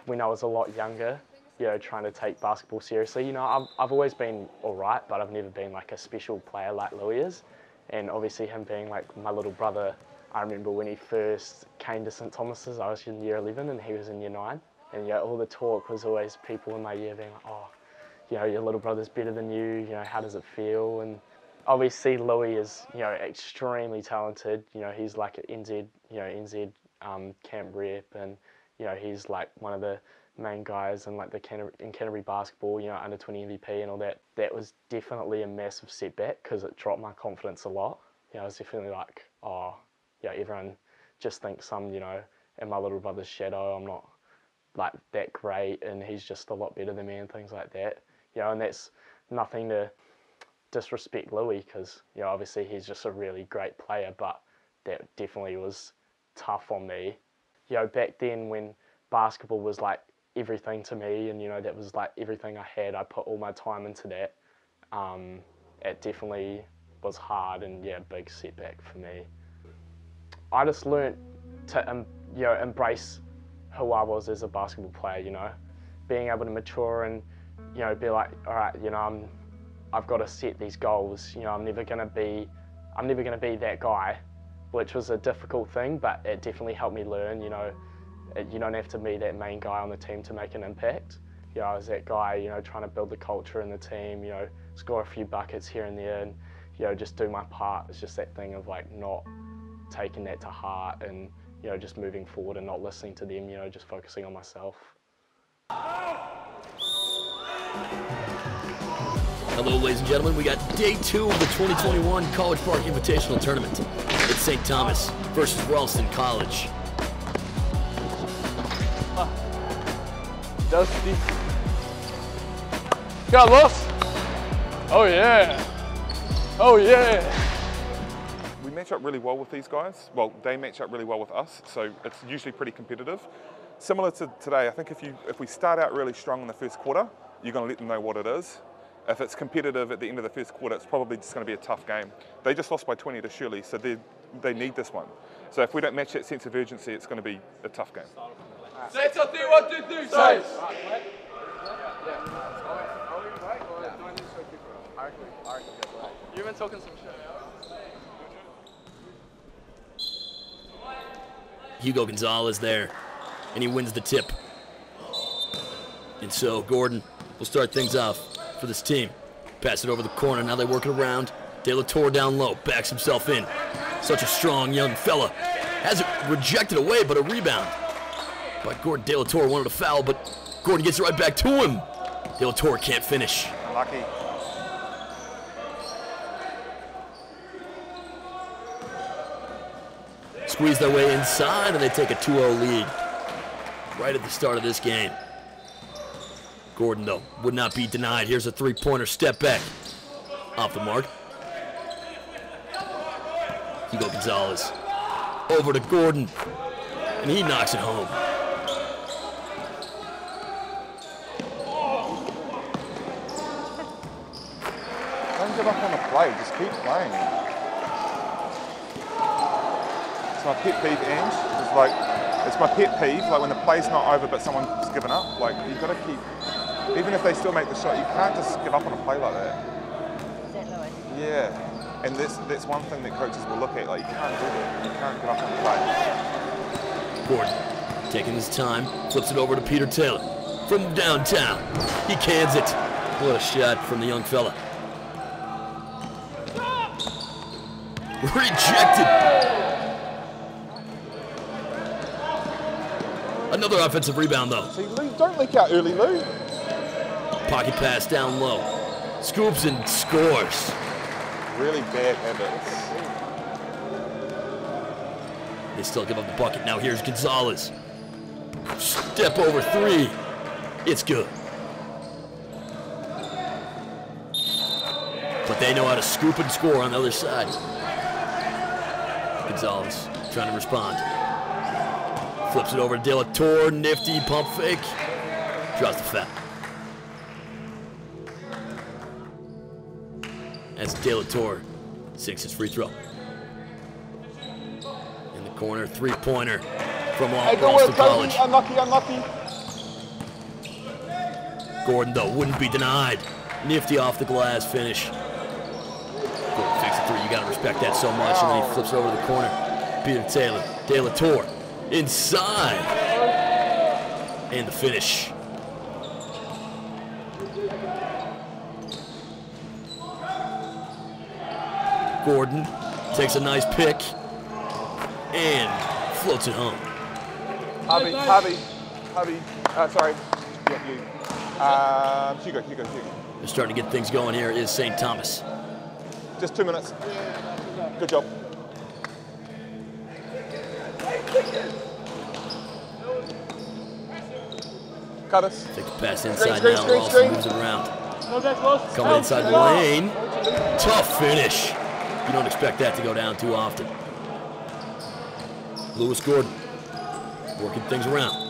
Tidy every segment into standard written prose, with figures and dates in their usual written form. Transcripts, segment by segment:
when I was a lot younger, you know, trying to take basketball seriously. You know, I've always been all right, but I've never been like a special player like Louis is. And obviously him being like my little brother, I remember when he first came to St Thomas's, I was in year 11 and he was in year 9. And you know, all the talk was always people in my year being like, oh, you know, your little brother's better than you, you know, how does it feel? And obviously Louis is, you know, extremely talented. You know, he's like an NZ camp rep, and you know, he's like one of the main guys in like in Canterbury basketball, you know, under 20 MVP and all that. That was definitely a massive setback because it dropped my confidence a lot. You know, I was definitely like, oh, yeah, everyone just thinks I'm, you know, in my little brother's shadow. I'm not like that great, and he's just a lot better than me and things like that. You know, and that's nothing to disrespect Louis because, you know, obviously he's just a really great player, but that definitely was tough on me. You know, back then when basketball was like everything to me, and you know, that was like everything I had, I put all my time into that. It definitely was hard and yeah, big setback for me. I just learnt to you know, embrace who I was as a basketball player, you know, being able to mature and, you know, be like, all right, you know, I've got to set these goals. You know, I'm never gonna be that guy, which was a difficult thing, but it definitely helped me learn. You know, you don't have to be that main guy on the team to make an impact. You know, I was that guy, you know, trying to build the culture in the team. You know, score a few buckets here and there, and you know, just do my part. It's just that thing of like not taking that to heart and, you know, just moving forward and not listening to them, you know, just focusing on myself. Hello, ladies and gentlemen. We got day 2 of the 2021 College Park Invitational Tournament. It's St. Thomas versus Ralston College. Dusty. Got lost. Oh yeah. Oh yeah. We match up really well with these guys. Well, they match up really well with us, so it's usually pretty competitive. Similar to today, I think if we start out really strong in the first quarter, you're going to let them know what it is. If it's competitive at the end of the first quarter, it's probably just going to be a tough game. They just lost by 20 to Shirley, so they need this one. So if we don't match that sense of urgency, it's going to be a tough game. Say something, 1, 2, 3, say. You've been talking some shit. Hugo Gonzalez there, and he wins the tip. And so Gordon will start things off for this team. Pass it over the corner, now they work it around. De La Torre down low, backs himself in. Such a strong young fella. Has it rejected away, but a rebound by Gordon. De La Torre wanted a foul, but Gordon gets it right back to him. De La Torre can't finish. Lucky. Squeeze their way inside, and they take a 2-0 lead right at the start of this game. Gordon, though, would not be denied. Here's a three-pointer step back. Off the mark. Hugo Gonzalez. Over to Gordon, and he knocks it home. Don't give up on the play, just keep playing. It's my pet peeve, Ange. It's my pet peeve, like when the play's not over but someone's given up. Like, you've got to keep, even if they still make the shot, you can't just give up on a play like that. Is that Louis? Yeah, and that's one thing that coaches will look at, like, you can't do that. You can't give up on the play. Gordon, taking his time, flips it over to Peter Taylor. From downtown, he cans it. What a shot from the young fella. Rejected. Another offensive rebound, though. See, Lou, don't leak out early, Lou. Pocket pass down low. Scoops and scores. Really bad habits. They still give up the bucket. Now here's Gonzalez. Step over 3. It's good. But they know how to scoop and score on the other side. Gonzalez trying to respond. Flips it over to De La Torre. Nifty pump fake. Draws the foul. As De La Torre sinks his free throw. In the corner, three-pointer from Ralston College. Unlucky. Gordon, though, wouldn't be denied. Nifty off the glass finish. Gordon fakes it through. You got to respect that so much. And then he flips it over the corner. Peter Taylor. De La Torre. Inside. And the finish. Gordon takes a nice pick and floats it home. Harvey. Sorry. Yeah, you. Hugo. They're starting to get things going here. Is St. Thomas. Just 2 minutes. Good job. Cut us. Take the pass inside now. Ralston moves it around. Coming inside the lane. Tough finish. You don't expect that to go down too often. Lewis Gordon working things around.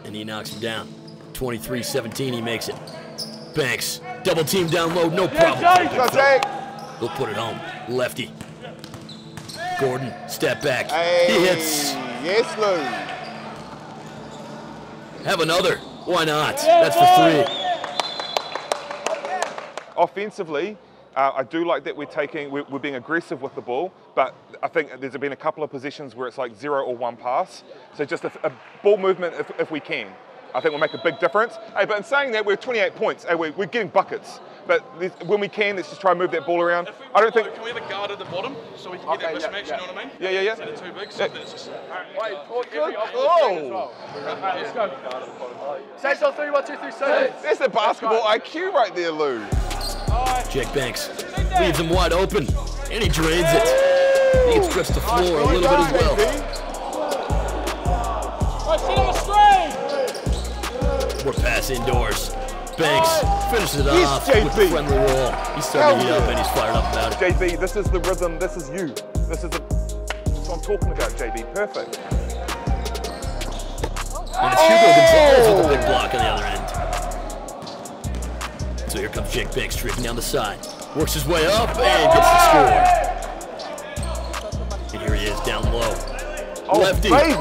And he knocks him down. 23-17, he makes it. Banks, double team down low, no problem. He'll put it home. Lefty. Gordon, step back. He hits. Yes, Lou. Have another. Why not? That's for 3. Offensively, I do like that we're being aggressive with the ball, but I think there's been a couple of positions where it's like 0 or 1 pass. So just a ball movement if we can. I think will make a big difference. Hey, but in saying that, we're 28 points. Hey, we're getting buckets. But when we can, let's just try and move that ball around. I don't think. Can we have a guard at the bottom so we can get that mismatch? You know what I mean? Yeah. Instead of too big, so that's just. Wait, good call. Let's go. Say so 3, 1, 2, 3, say. That's the basketball IQ right there, Lou. Jack Banks leaves him wide open, and he drains it. He gets stretched the floor a little bit as well. More pass indoors. Banks finishes it off with a friendly roll. He's starting to heat up and he's fired up about it. JB, this is the rhythm. This is you. That's what I'm talking about, JB. Perfect. And it's Hugo Gonzalez with a big block on the other end. So here comes Jake Banks streaking down the side. Works his way up and gets the score. And here he is down low. Lefty. Baby.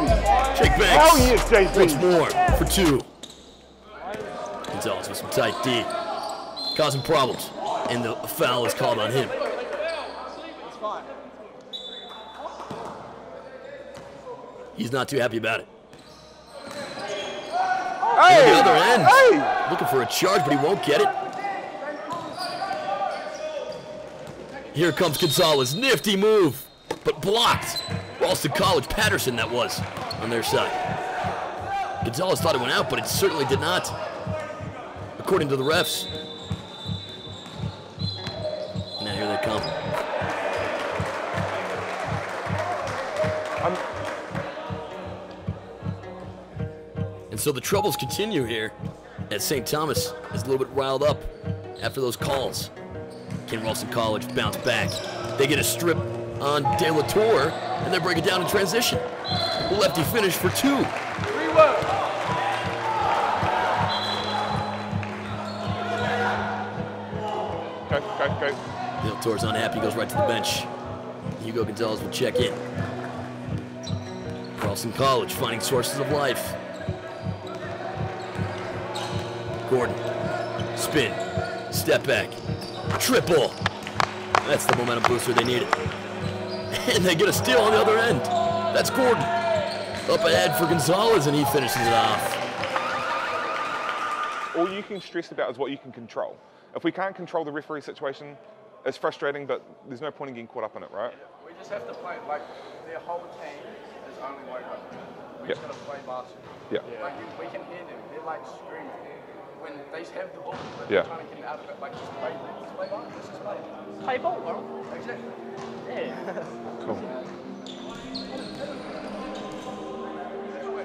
Jake Banks. Hell yes, JB. Once more for 2. Gonzalez with some tight D. Causing problems. And the foul is called on him. He's not too happy about it. Hey, on the other end. Hey. Looking for a charge, but he won't get it. Here comes Gonzalez. Nifty move, but blocked. Ralston College, Patterson that was on their side. Gonzalez thought it went out, but it certainly did not, according to the refs. Now here they come. And so the troubles continue here as St. Thomas is a little bit riled up after those calls. Can Ralston College bounce back? They get a strip on De La Torre, and they break it down in transition. Lefty finish for 2. Go. De La Torre's unhappy, goes right to the bench. Hugo Gonzalez will check in. Ralston College finding sources of life. Gordon, spin, step back, triple. That's the momentum booster they needed. And they get a steal on the other end. That's Gordon. Up ahead for Gonzalez, and he finishes it off. All you can stress about is what you can control. If we can't control the referee situation, it's frustrating, but there's no point in getting caught up in it, right? We just have to play, like, their whole team is only like that. We just got to play basketball. Yeah. Like, we can hear them. They're like screaming. When they have the ball, but Yeah. they're trying to get out of it, like, just play ball. Just play ball. Just play. Play ball, bro. Exactly. Yeah. Cool.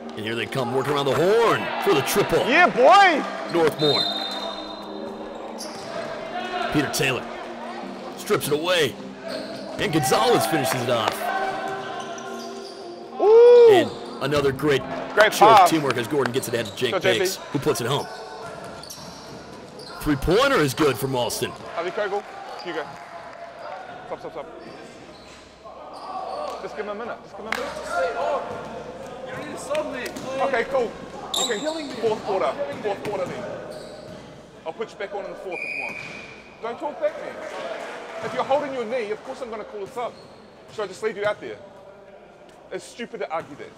And here they come, working around the horn for the triple. Yeah, boy! Northmore. Peter Taylor strips it away. And Gonzalez finishes it off. Ooh. And another great show of teamwork as Gordon gets it ahead to Jake Banks, who puts it home. 3-pointer is good from Alston. Harvey Kogel, Hugo. Stop. Just give him a minute. You need to stop me. Okay, cool. I'm killing you. Fourth quarter then. I'll put you back on in the fourth if you want. Don't talk back, man. If you're holding your knee, of course I'm going to call this up. Should I just leave you out there? It's stupid to argue that.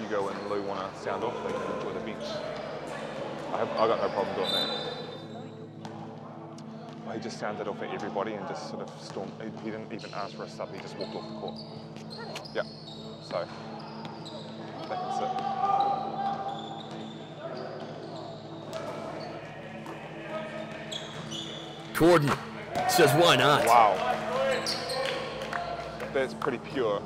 You go and Lou want to sound off, they can enjoy the bench. I got no problem doing that. Well, he just sounded off at everybody and just sort of stormed. He didn't even ask for a sub, he just walked off the court. Yeah, so they can sit. Gordon says, why not? Wow. That's pretty pure.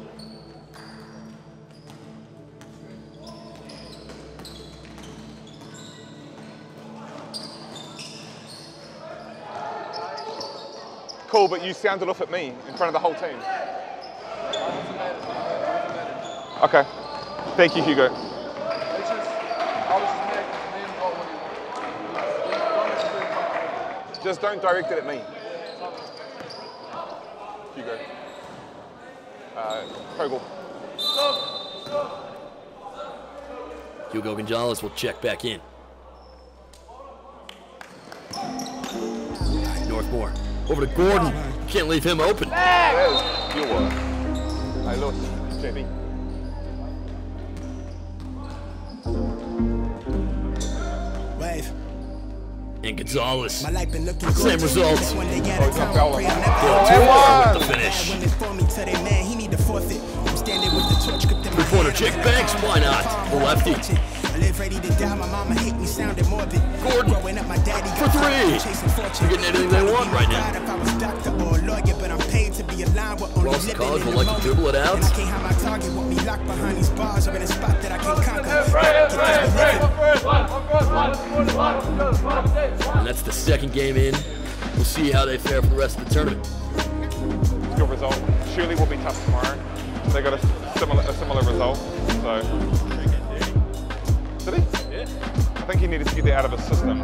Cool, but you sounded off at me in front of the whole team. Okay. Thank you, Hugo. I was just mad because me and got what he Just don't direct it at me. Hugo. Kogel. Hugo Gonzalez will check back in. Northmore. Over to Gordon. Can't leave him open. That is pure. Hey, look, JB. Wave. And Gonzalez. My life been looking Same results. When they get Oh, a it's not time, Fowler. pray I'm Dale never Turner with the finish. Women for me, tell their man he need to forfeit. I'm standing with the torch gripped in my Three-pointer hand. check Banks, why not? The lefty. I live ready to die. My mama hate me sounding morbid. Gordon Growing up, my daddy for got three. chasing fortune. They're getting anything they want right now. If I was doctor or a lawyer, but I'm paid to be aligned with only Ross living College in will the like to moment. dribble it out. And I can't have my target with me locked behind these bars or in a spot that I can conquer. And that's the second game in. We'll see how they fare for the rest of the tournament. Good result. Surely will be tough tomorrow. They got a similar result. So. Did he? Yeah. I think he needed to get that out of his system.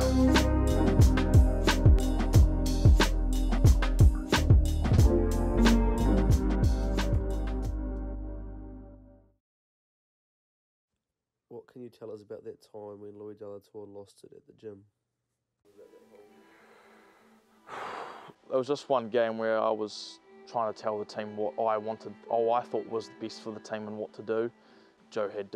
What can you tell us about that time when Louis Delator lost it at the gym? It was just one game where I was trying to tell the team what I thought was the best for the team and what to do. Joe had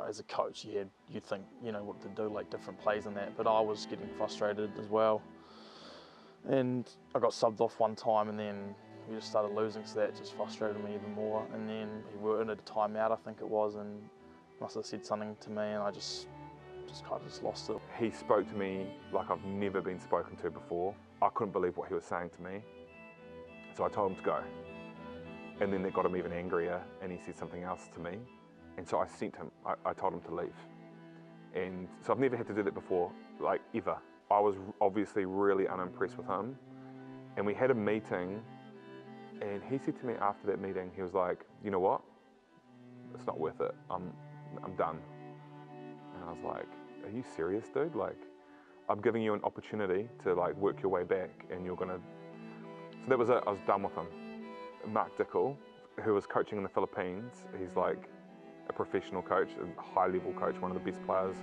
as a coach, you'd think, what to do, like different plays and that, but I was getting frustrated as well. And I got subbed off one time and then we just started losing, so that just frustrated me even more. And then we were in a timeout, I think it was, and must have said something to me and I just kind of lost it. He spoke to me like I've never been spoken to before. I couldn't believe what he was saying to me. So I told him to go. And then that got him even angrier and he said something else to me. And so I told him to leave. And so I've never had to do that before, like ever. I was obviously really unimpressed with him. And we had a meeting and he said to me after that meeting, he was like, you know what? It's not worth it. I'm done. And I was like, are you serious, dude? Like, I'm giving you an opportunity to like work your way back and you're gonna... So that was it, I was done with him. Mark Dickel, who was coaching in the Philippines, he's like a professional coach, a high-level coach, one of the best players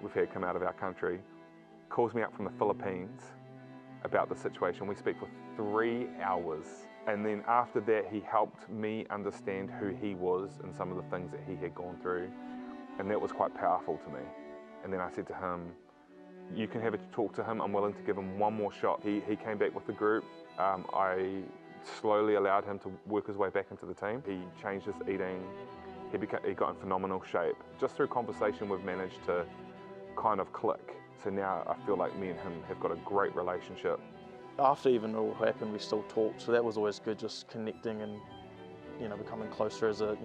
we've had come out of our country, calls me up from the Philippines about the situation. We speak for 3 hours. And then after that, he helped me understand who he was and some of the things that he had gone through. And that was quite powerful to me. And then I said to him, you can have a talk to him. I'm willing to give him one more shot. He came back with the group. I slowly allowed him to work his way back into the team. He changed his eating. He got in phenomenal shape. Just through conversation, we've managed to kind of click. So now I feel like me and him have got a great relationship. After even it all happened, we still talked, so that was always good, just connecting and becoming closer as a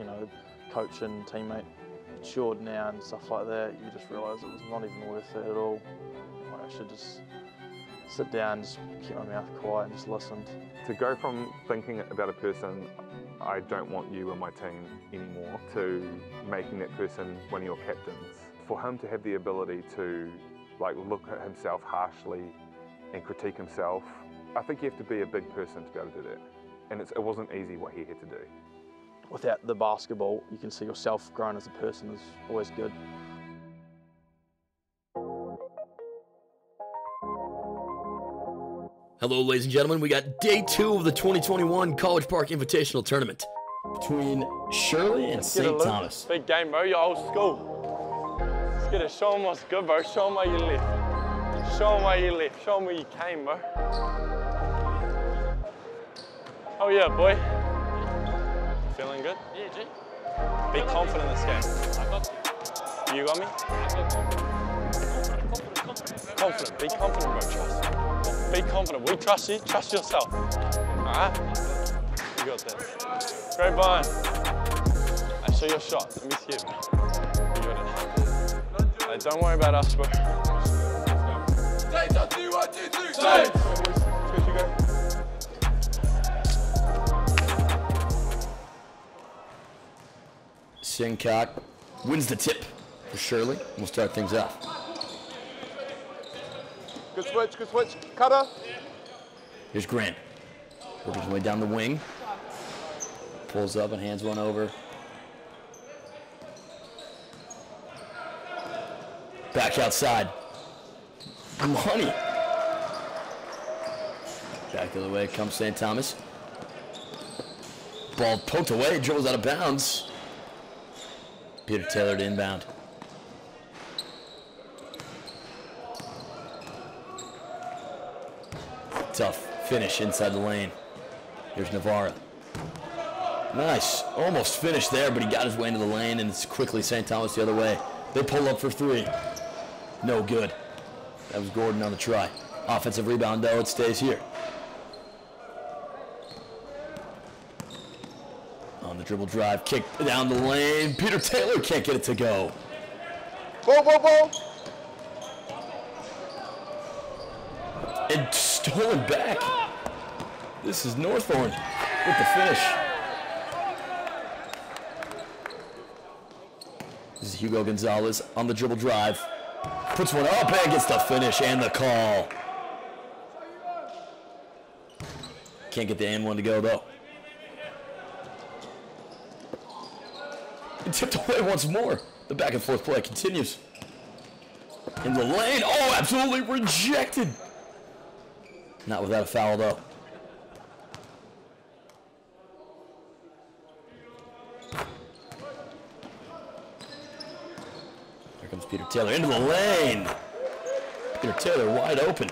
coach and teammate. Matured now and stuff like that, you just realise it was not even worth it at all. I should just sit down, just keep my mouth quiet and just listened. To go from thinking about a person I don't want you in my team anymore, to making that person one of your captains. For him to have the ability to look at himself harshly and critique himself, I think you have to be a big person to be able to do that. And it wasn't easy what he had to do. Without the basketball, you can see yourself growing as a person is always good. Hello, ladies and gentlemen. We got day 2 of the 2021 College Park Invitational Tournament between Shirley and St. Thomas. Big game, bro. Your old school. Let's get it. Show them what's good, bro. Show them why you left. Show them why you left. Show them where you came, bro. Oh, yeah, boy. Feeling good? Yeah, G. Be confident in this game. I got you. You got me? Confident. Be confident, bro. Trust. Be confident. We trust you. Trust yourself. Alright? You got this. Great Brian. I show your shot. Let me see it, bro. You got it. Hey, don't worry about us, bro. Stay, 1, 2, 3, stay! Good, you go. Sincock wins the tip for Shirley. We'll start things off. Good switch, good switch. Cutter. Here's Grant. Working his way down the wing. Pulls up and hands one over. Back outside. Money. Back the other way comes St. Thomas. Ball poked away, dribbles out of bounds. Peter Taylor to inbound. Tough finish inside the lane. Here's Navarra. Nice. Almost finished there, but he got his way into the lane, and it's quickly St. Thomas the other way. They pull up for 3. No good. That was Gordon on the try. Offensive rebound, though. It stays here. On the dribble drive, kick down the lane. Peter Taylor can't get it to go. Ball, ball, ball. And stolen back. This is Northorn with the finish. This is Hugo Gonzalez on the dribble drive. Puts one up and gets the finish and the call. Can't get the and one to go, though. And tipped away once more. The back and forth play continues. In the lane. Oh, absolutely rejected. Not without a foul, though. Here comes Peter Taylor into the lane. Peter Taylor wide open.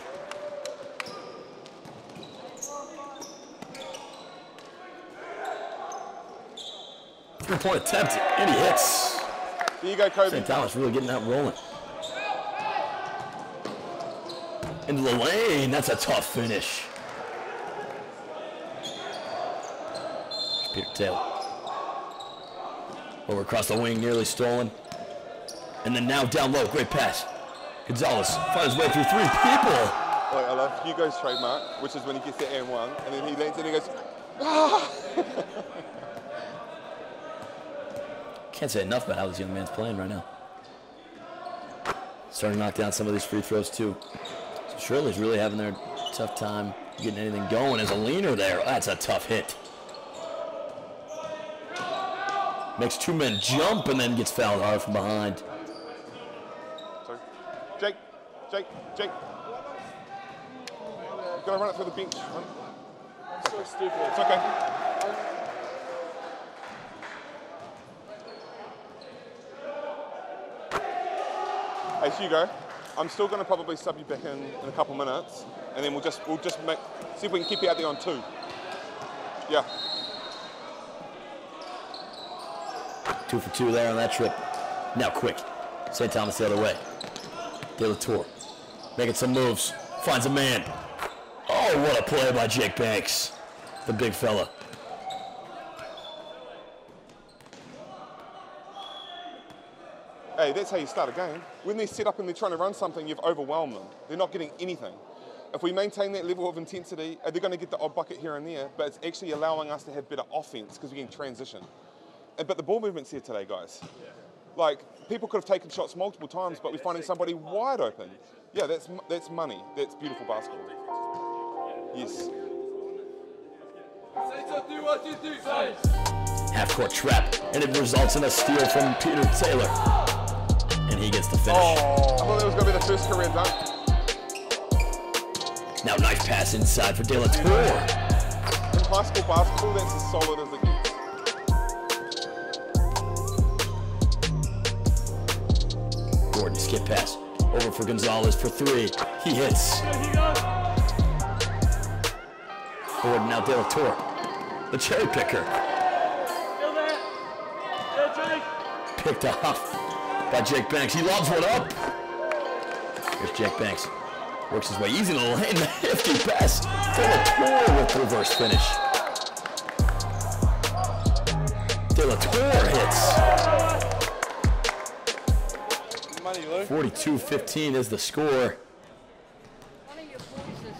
Three-point attempt, and he hits. There you go, Kobe. St. Thomas really getting that rolling. Into the lane, that's a tough finish. Peter Taylor. Over across the wing, nearly stolen. And then now down low, great pass. Gonzalez finds his way through 3 people. Wait, I love Hugo's trademark, which is when he gets the and one, and then he leans in and he goes, ah! Can't say enough about how this young man's playing right now. Starting to knock down some of these free throws too. So Shirley's really having their tough time getting anything going as a leaner there. That's a tough hit. Makes 2 men jump and then gets fouled hard from behind. Sorry. Jake. You gotta run it through the bench. I'm so stupid. It's okay. Hey Hugo, I'm still going to probably sub you back in a couple minutes, and then we'll just see if we can keep you out there on 2. Yeah. 2 for 2 there on that trip. Now quick, St. Thomas the other way. De La Tour making some moves, finds a man. Oh, what a play by Jake Banks, the big fella. Hey, that's how you start a game. When they're set up and they're trying to run something, you've overwhelmed them. They're not getting anything. if we maintain that level of intensity, they're going to get the odd bucket here and there, but it's actually allowing us to have better offense because we can transition. But the ball movement's here today, guys. Like, people could have taken shots multiple times, but we're finding somebody wide open. Yeah, that's money. That's beautiful basketball. Yes. Half-court trap, and it results in a steal from Peter Taylor. And he gets the finish. Oh, I thought that was going to be the first career dunk. Now nice pass inside for De La Tour. In high school basketball, that's as solid as it gets. Gordon, skip pass. Over for Gonzalez for three. He hits. Gordon, now De La Tour. The cherry picker. Picked off by Jake Banks. He lobs one up. Here's Jake Banks. Works his way easy in the lane. Hefty pass. De La Tour with the reverse finish. De La Tour hits. 42-15 is the score. One of your boys is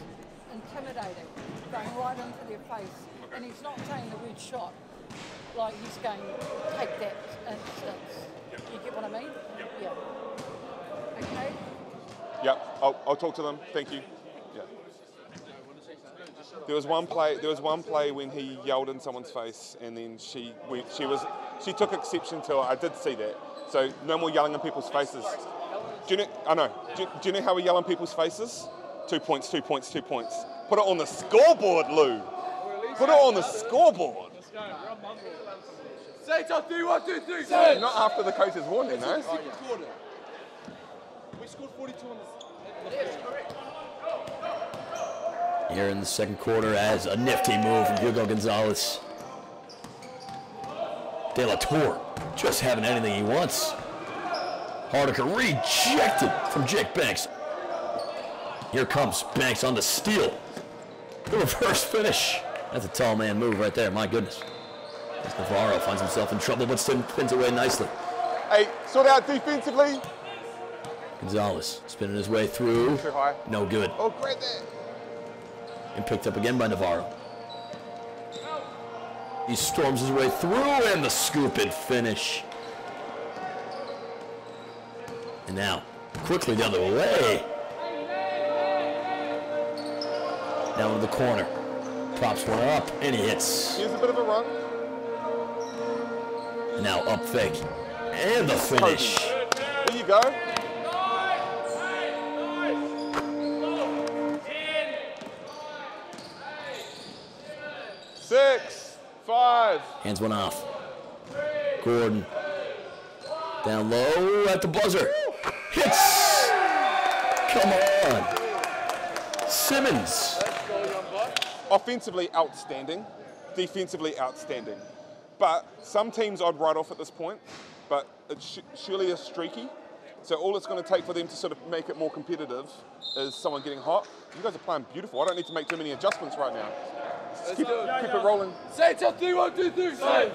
intimidating, going right into their face, and he's not saying the word shot. Like he's going, take that instance. You get what I mean? Yeah. Okay? Yeah, I'll talk to them. Thank you. Yeah. There was one play when he yelled in someone's face, and then she took exception to it. I did see that. So no more yelling in people's faces. Do you know how we yell in people's faces? 2 points, 2 points, 2 points. Put it on the scoreboard, Lou. Put it on the scoreboard. Say top 3, 1, 2, 3. Say. Not after the coach has warned him, no? We scored 42 on this. Yes, correct. Here in the second quarter as a nifty move from Hugo Gonzalez. De La Tour just having anything he wants. Hardiker rejected from Jake Banks. Here comes Banks on the steal. The reverse finish. That's a tall man move right there, my goodness. As Navarro finds himself in trouble, but still pins away nicely. Hey, sort out defensively. Gonzalez spinning his way through. Too high. No good. Oh, great there. And picked up again by Navarro. He storms his way through and the scoop and finish. And now, quickly the other way. Down to the corner. Props one up and he hits. Here's a bit of a run. And now up fake. And the finish. There you go. Six, 5. Hands one off. Gordon. Down low at the buzzer. Hits. Come on. Simmons. Offensively outstanding. Defensively outstanding. But some teams I'd write off at this point, but it surely is streaky. So all it's going to take for them to sort of make it more competitive is someone getting hot. You guys are playing beautiful. I don't need to make too many adjustments right now. Just keep it rolling. Say top 3, 1, 2, 3. Say.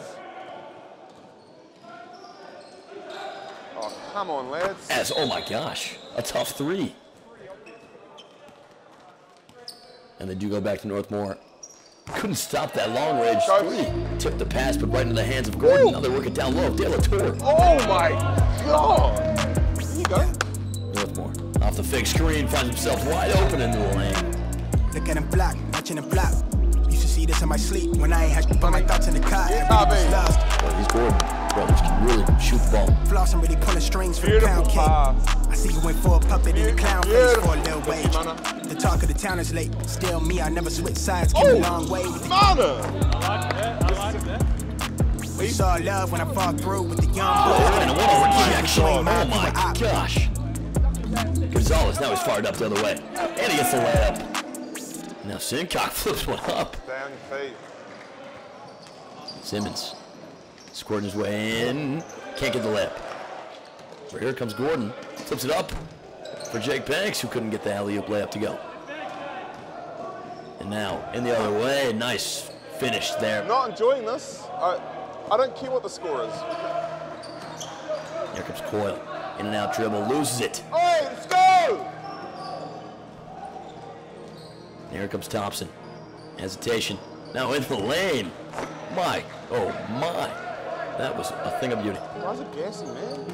Oh, come on, lads. As, oh my gosh, a tough three. And they do go back to Northmore. Couldn't stop that long range three. Tipped the pass, but right into the hands of Gordon. Now they're working down low. De La Tour. Oh my God. There you go. Northmore off the fake screen finds himself wide open into the lane. Look at him block, watching him block. Used to see this in my sleep when I ain't had to put my thoughts in the car. Everybody was lost. Well, these Gordon brothers can really shoot the ball. Floss and really pulling strings for the pound cake. I see you went for a puppet in the clown face for a little wage. The talk of the town is late. Still me, I never switch sides. Came a long way. We saw love when I fought through with the young boys. And what a rejection. Oh my gosh. Gonzalez now he's fired up the other way. And he gets the layup. Now Sincock flips one up. Down your feet. Simmons squirting his way in. Can't get the layup. So here comes Gordon. Flips it up for Jake Banks, who couldn't get the alley-oop layup to go. And now in the other way. Nice finish there. Not enjoying this. I don't care what the score is. Here comes Coyle. In and out dribble. Loses it. Hey, let's go! Here comes Thompson. Hesitation. Now into the lane. My, oh my. That was a thing of beauty. Why is it gassing, man?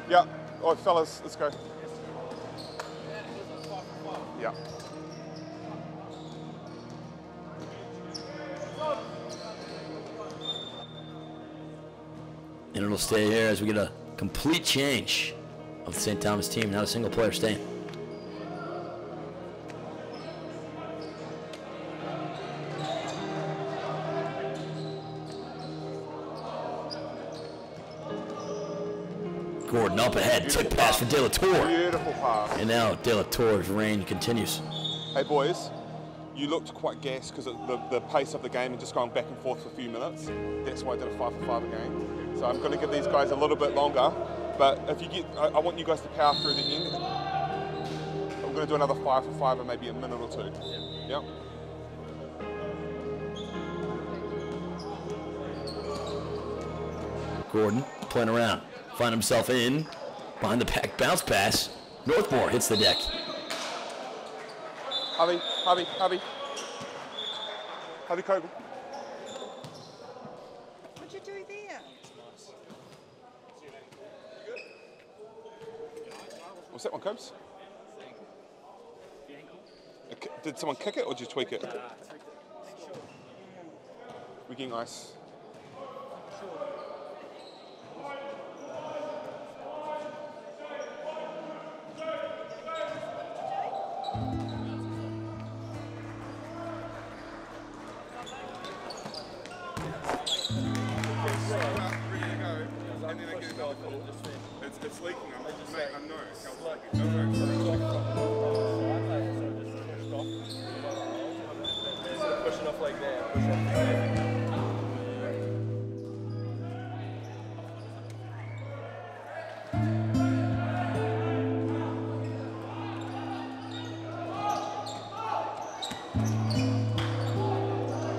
Yeah. All right, fellas, let's go. Yeah. And it'll stay here as we get a complete change of the St. Thomas team. Not a single player staying. Gordon up ahead, Beautiful tip pass for De La Torre. Beautiful pass. And now De La Torre's reign continues. Hey boys, you looked quite gassed because of the pace of the game and just going back and forth for a few minutes. That's why I did a 5-for-5 again. So I'm going to give these guys a little bit longer, but if you get, I want you guys to power through the end. I'm going to do another 5-for-5 in maybe a minute or two. Yep. Gordon playing around. Find himself in behind the pack, bounce pass. Northmore hits the deck. Harvey Kogel. What'd you do there? What's that one, Cobes? Did someone kick it or did you tweak it? We're getting ice. It's leaking. I know. Pushing off like that.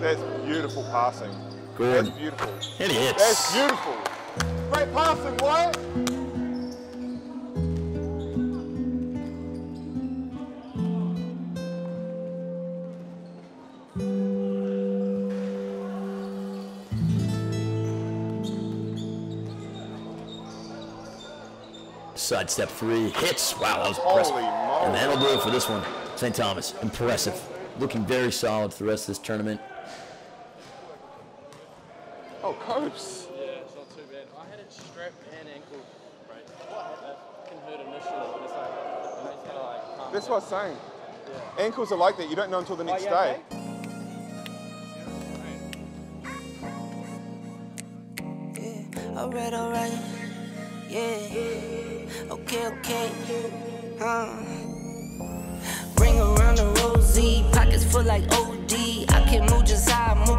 That's beautiful passing. Gordon. That's beautiful. And he hits. That's beautiful. Great passing, boy. Sidestep 3 hits. Wow, that was impressive. Holy moly. And that'll do it for this one. St. Thomas, impressive. Looking very solid for the rest of this tournament. Oh, Copes. Yeah, it's not too bad. I had a strap and ankle break. It can hurt initially, but it's like, it's kind of like... That's what I was saying. Yeah. Ankles are like that. You don't know until the next day. Yeah, alright. Yeah, okay. Bring around the rosy, pockets full like OD. I can move just how I move.